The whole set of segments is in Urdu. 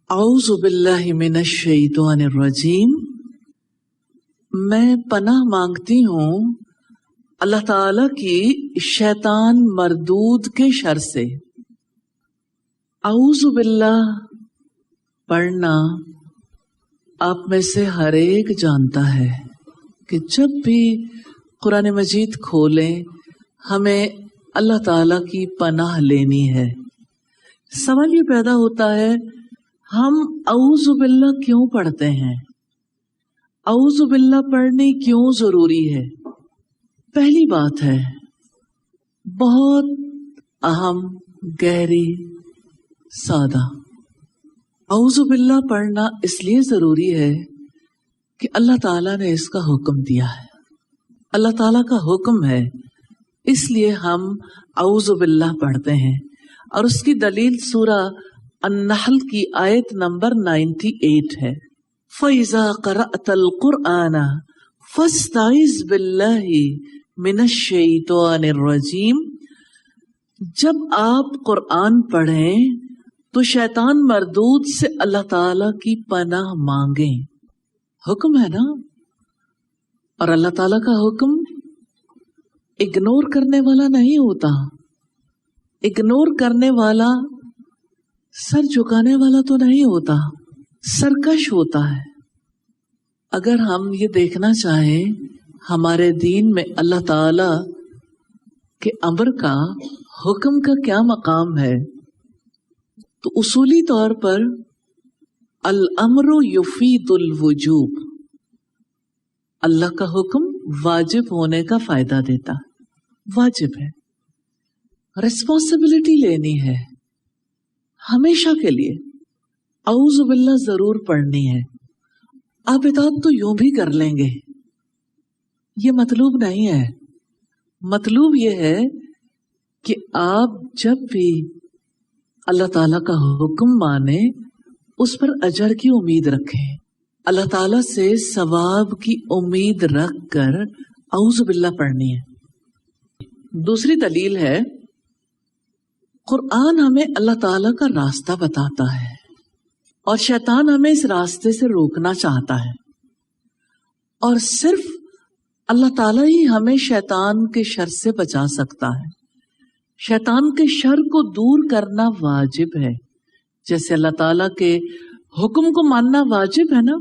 اعوذ باللہ من الشیطان الرجیم، میں پناہ مانگتی ہوں اللہ تعالی کی شیطان مردود کے شر سے۔ اعوذ باللہ پڑھنا آپ میں سے ہر ایک جانتا ہے کہ جب بھی قرآن مجید کھولیں ہمیں اللہ تعالی کی پناہ لینی ہے۔ سوال یہ پیدا ہوتا ہے، ہم اعوذ باللہ کیوں پڑھتے ہیں؟ اعوذ باللہ پڑھنی کیوں ضروری ہے؟ پہلی بات ہے، بہت اہم، گہری، سادہ۔ اعوذ باللہ پڑھنا اس لیے ضروری ہے کہ اللہ تعالیٰ نے اس کا حکم دیا ہے، اللہ تعالیٰ کا حکم ہے، اس لیے ہم اعوذ باللہ پڑھتے ہیں۔ اور اس کی دلیل سورہ النحل کی آیت نمبر 98 ہے، فَإِذَا قَرَأْتَ الْقُرْآنَ فَاسْتَعِذْ بِاللَّهِ مِنَ الشَّيْطَانِ الرَّجِيمِ۔ جب آپ قرآن پڑھیں تو شیطان مردود سے اللہ تعالی کی پناہ مانگیں۔ حکم ہے نا، اور اللہ تعالی کا حکم اگنور کرنے والا نہیں ہوتا۔ اگنور کرنے والا سر جھکانے والا تو نہیں ہوتا، سرکش ہوتا ہے۔ اگر ہم یہ دیکھنا چاہیں ہمارے دین میں اللہ تعالی کے امر کا، حکم کا کیا مقام ہے، تو اصولی طور پر الامر یفید الوجوب، اللہ کا حکم واجب ہونے کا فائدہ دیتا، واجب ہے، ریسپانسبلٹی لینی ہے ہمیشہ کے لیے۔ اعوذ باللہ ضرور پڑھنی ہے۔ آپ اطاعت تو یوں بھی کر لیں گے، یہ مطلوب نہیں ہے۔ مطلوب یہ ہے کہ آپ جب بھی اللہ تعالیٰ کا حکم مانیں اس پر اجر کی امید رکھیں، اللہ تعالیٰ سے ثواب کی امید رکھ کر اعوذ باللہ پڑھنی ہے۔ دوسری دلیل ہے، قرآن ہمیں اللہ تعالیٰ کا راستہ بتاتا ہے اور شیطان ہمیں اس راستے سے روکنا چاہتا ہے، اور صرف اللہ تعالیٰ ہی ہمیں شیطان کے شر سے بچا سکتا ہے۔ شیطان کے شر کو دور کرنا واجب ہے، جیسے اللہ تعالیٰ کے حکم کو ماننا واجب ہے نا،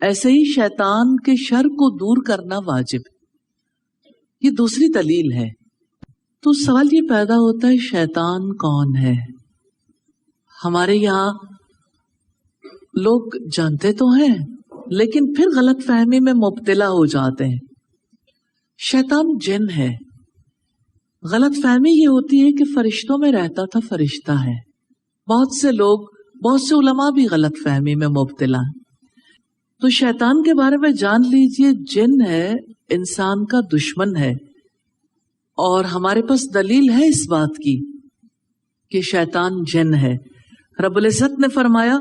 ایسے ہی شیطان کے شر کو دور کرنا واجب ہے۔ یہ دوسری دلیل ہے۔ تو سوال یہ پیدا ہوتا ہے، شیطان کون ہے؟ ہمارے یہاں لوگ جانتے تو ہیں لیکن پھر غلط فہمی میں مبتلا ہو جاتے ہیں۔ شیطان جن ہے۔ غلط فہمی یہ ہوتی ہے کہ فرشتوں میں رہتا تھا، فرشتہ ہے۔ بہت سے لوگ، بہت سے علماء بھی غلط فہمی میں مبتلا ہیں۔ تو شیطان کے بارے میں جان لیجئے، جن ہے، انسان کا دشمن ہے، اور ہمارے پاس دلیل ہے اس بات کی کہ شیطان جن ہے۔ رب العزت نے فرمایا،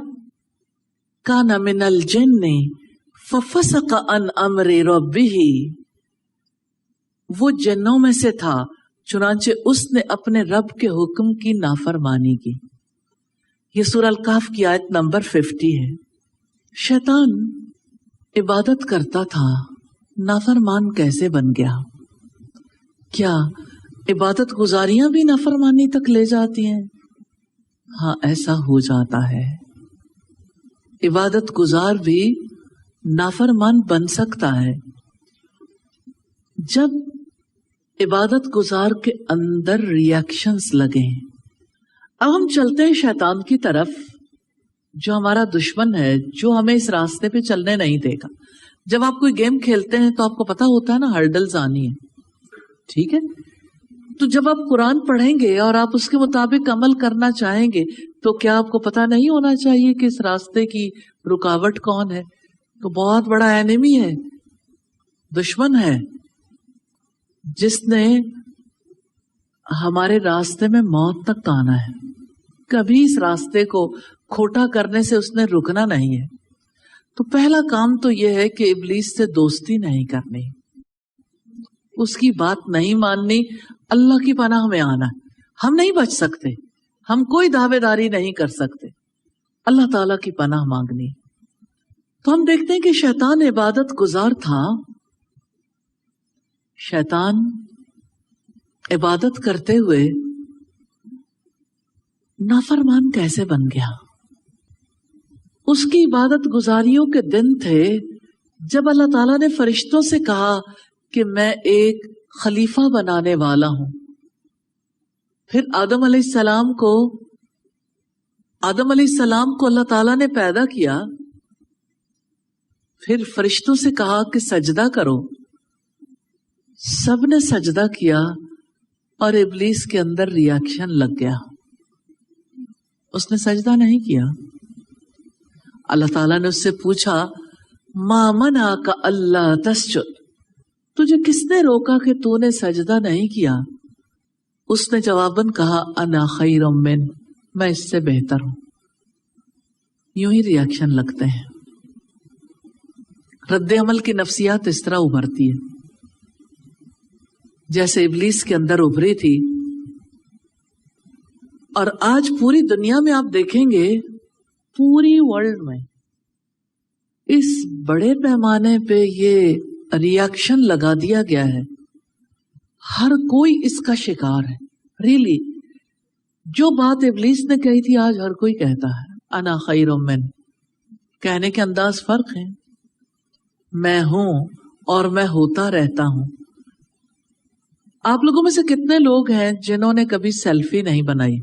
کان من الجن ففسق عن امر ربہ، وہ جنوں میں سے تھا چنانچہ اس نے اپنے رب کے حکم کی نافرمانی کی۔ یہ سورہ الکہف کی آیت نمبر 50 ہے۔ شیطان عبادت کرتا تھا، نافرمان کیسے بن گیا؟ کیا عبادت گزاریاں بھی نافرمانی تک لے جاتی ہیں؟ ہاں، ایسا ہو جاتا ہے۔ عبادت گزار بھی نافرمان بن سکتا ہے جب عبادت گزار کے اندر ریاکشنز لگیں۔ اب ہم چلتے ہیں شیطان کی طرف، جو ہمارا دشمن ہے، جو ہمیں اس راستے پہ چلنے نہیں دے گا۔ جب آپ کوئی گیم کھیلتے ہیں تو آپ کو پتا ہوتا ہے نا، ہرڈلز آنی ہے، ٹھیک ہے؟ تو جب آپ قرآن پڑھیں گے اور آپ اس کے مطابق عمل کرنا چاہیں گے تو کیا آپ کو پتا نہیں ہونا چاہیے کہ اس راستے کی رکاوٹ کون ہے؟ تو بہت بڑا اینیمی ہے، دشمن ہے، جس نے ہمارے راستے میں موت تک آنا ہے۔ کبھی اس راستے کو کھوٹا کرنے سے اس نے رکنا نہیں ہے۔ تو پہلا کام تو یہ ہے کہ ابلیس سے دوستی نہیں کرنی، اس کی بات نہیں ماننی، اللہ کی پناہ میں آنا۔ ہم نہیں بچ سکتے، ہم کوئی دعوے داری نہیں کر سکتے، اللہ تعالیٰ کی پناہ مانگنی. تو ہم دیکھتے ہیں کہ شیطان عبادت گزار تھا. شیطان عبادت کرتے ہوئے نافرمان کیسے بن گیا؟ اس کی عبادت گزاریوں کے دن تھے جب اللہ تعالیٰ نے فرشتوں سے کہا کہ میں ایک خلیفہ بنانے والا ہوں. پھر آدم علیہ السلام کو اللہ تعالیٰ نے پیدا کیا. پھر فرشتوں سے کہا کہ سجدہ کرو. سب نے سجدہ کیا اور ابلیس کے اندر ریاکشن لگ گیا. اس نے سجدہ نہیں کیا. اللہ تعالیٰ نے اس سے پوچھا ما منعک اللہ تسجد، تجھے کس نے روکا کہ تو نے سجدہ نہیں کیا؟ اس نے جواباً کہا انا خیر من، میں اس سے بہتر ہوں. یوں ہی ریاکشن لگتے ہیں. رد عمل کی نفسیات اس طرح ابھرتی ہے جیسے ابلیس کے اندر ابھری تھی. اور آج پوری دنیا میں آپ دیکھیں گے، پوری ورلڈ میں اس بڑے پیمانے پہ یہ ریاکشن لگا دیا گیا ہے. ہر کوئی اس کا شکار ہے. ریلی جو بات ابلیس نے کہی تھی آج ہر کوئی کہتا ہے انا خیر من. کہنے کے انداز فرق ہے. میں ہوں اور میں ہوتا رہتا ہوں. آپ لوگوں میں سے کتنے لوگ ہیں جنہوں نے کبھی سیلفی نہیں بنائی؟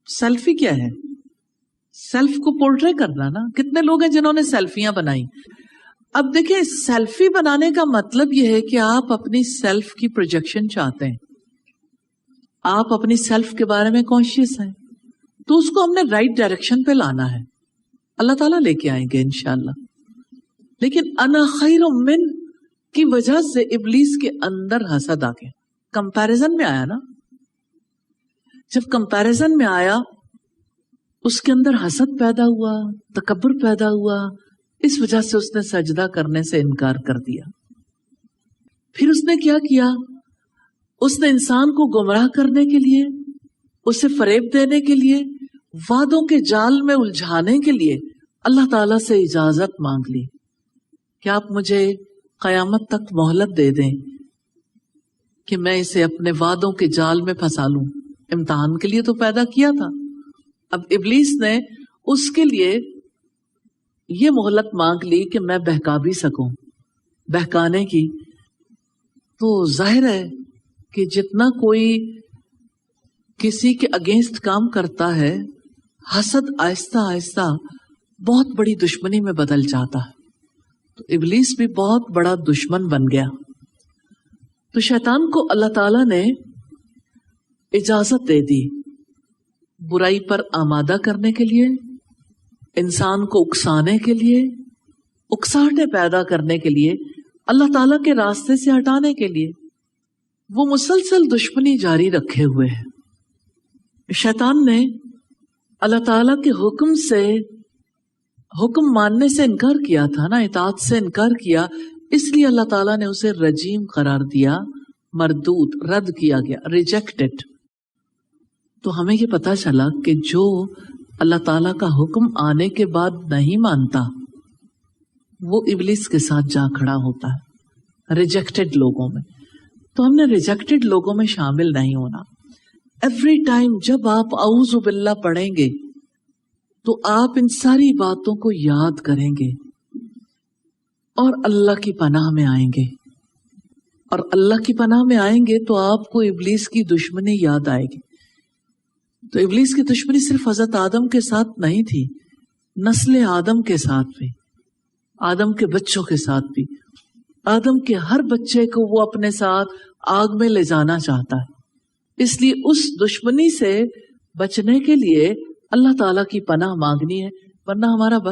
سیلفی کیا ہے؟ سیلف کو پورٹرے کرنا نا. کتنے لوگ ہیں جنہوں نے سیلفیاں بنائی؟ اب دیکھیں، سیلفی بنانے کا مطلب یہ ہے کہ آپ اپنی سیلف کی پروجیکشن چاہتے ہیں، آپ اپنی سیلف کے بارے میں کانشیس ہیں، تو اس کو ہم نے رائٹ ڈائریکشن پہ لانا ہے. اللہ تعالیٰ لے کے آئیں گے انشاءاللہ. لیکن انا خیر من کی وجہ سے ابلیس کے اندر حسد آ گیا. کمپیریزن میں آیا نا. جب کمپیریزن میں آیا اس کے اندر حسد پیدا ہوا، تکبر پیدا ہوا. اس وجہ سے اس نے سجدہ کرنے سے انکار کر دیا. پھر اس نے کیا کیا؟ اس نے انسان کو گمراہ کرنے کے لیے، اسے فریب دینے کے لیے، وعدوں کے جال میں الجھانے کے لیے اللہ تعالیٰ سے اجازت مانگ لی کہ آپ مجھے قیامت تک مہلت دے دیں کہ میں اسے اپنے وعدوں کے جال میں پھنسا لوں. امتحان کے لیے تو پیدا کیا تھا. اب ابلیس نے اس کے لیے یہ مہلت مانگ لی کہ میں بہکا بھی سکوں. بہکانے کی تو ظاہر ہے کہ جتنا کوئی کسی کے اگینسٹ کام کرتا ہے، حسد آہستہ آہستہ بہت بڑی دشمنی میں بدل جاتا ہے. تو ابلیس بھی بہت بڑا دشمن بن گیا. تو شیطان کو اللہ تعالیٰ نے اجازت دے دی برائی پر آمادہ کرنے کے لیے، انسان کو اکسانے کے لیے، اکساہٹیں پیدا کرنے کے لیے، اللہ تعالیٰ کے راستے سے ہٹانے کے لیے. وہ مسلسل دشمنی جاری رکھے ہوئے ہے. شیطان نے اللہ تعالیٰ کے حکم سے، حکم ماننے سے انکار کیا تھا نا، اطاعت سے انکار کیا. اس لیے اللہ تعالیٰ نے اسے رجیم قرار دیا، مردود، رد کیا گیا، ریجیکٹڈ. تو ہمیں یہ پتا چلا کہ جو اللہ تعالیٰ کا حکم آنے کے بعد نہیں مانتا وہ ابلیس کے ساتھ جا کھڑا ہوتا ہے ریجیکٹڈ لوگوں میں. تو ہم نے ریجیکٹڈ لوگوں میں شامل نہیں ہونا. ایوری ٹائم جب آپ اعوذ باللہ پڑھیں گے تو آپ ان ساری باتوں کو یاد کریں گے اور اللہ کی پناہ میں آئیں گے. اور اللہ کی پناہ میں آئیں گے تو آپ کو ابلیس کی دشمنی یاد آئے گی. تو ابلیس کی دشمنی صرف حضرت آدم کے ساتھ نہیں تھی، نسل آدم کے ساتھ بھی، آدم کے بچوں کے ساتھ بھی. آدم کے ہر بچے کو وہ اپنے ساتھ آگ میں لے جانا چاہتا ہے. اس لیے اس دشمنی سے بچنے کے لیے اللہ تعالیٰ کی پناہ مانگنی ہے، ورنہ ہمارا